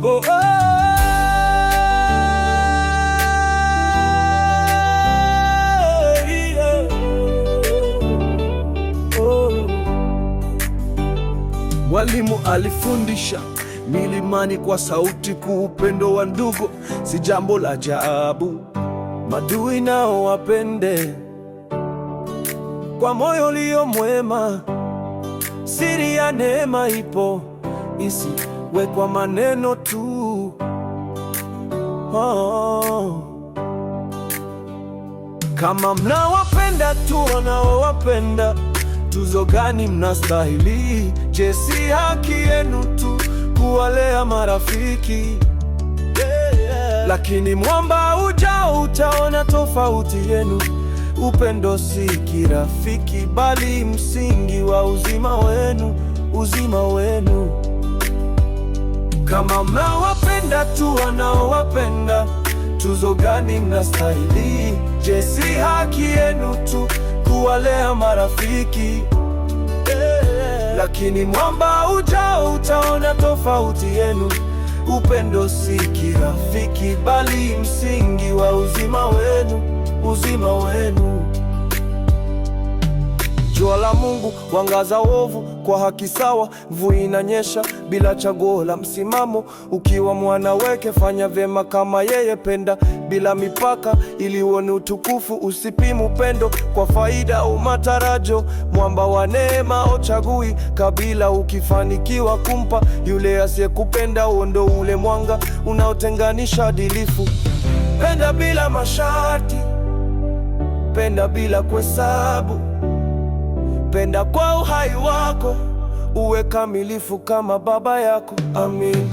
Oh, oh. Mwalimu alifundisha milimani kwa sauti kuu, upendo wa ndugu si jambo la ajabu, maadui nao wapende kwa moyo ulio mwema. Siri ya neema ipo, isiwe kwa maneno tu. Oh. Kama mnawapenda tu wanaowapenda, tuzo gani mnastahili? Je, si haki yenu tu kuwalea marafiki? Lakini mwamba ujao utaona tofauti yenu. Upendo si kirafiki, bali msingi wa uzima wenu, uzima wenu. Kama mnawapenda tu wanaowapenda, tuzo gani mnastahili? Je, si haki yenu tu kuwalea marafiki? Lakini mwamba ujao utaona tofauti yenu. Upendo si kirafiki, bali msingi wa uzima wenu, uzima wenu. Jua la Mungu wangaza ovu kwa haki sawa, mvua inanyesha bila chaguo la msimamo. Ukiwa mwana wake fanya vyema kama yeye, penda bila mipaka ili uone utukufu. Usipimu upendo kwa faida au matarajo, mwamba wa neema ochagui kabila. Ukifanikiwa kumpa yule asiyekupenda, uondo ule mwanga unaotenganisha adilifu. Penda bila masharti, penda bila kuhesabu, penda kwa uhai wako, uwe kamilifu kama Baba yako. Amin.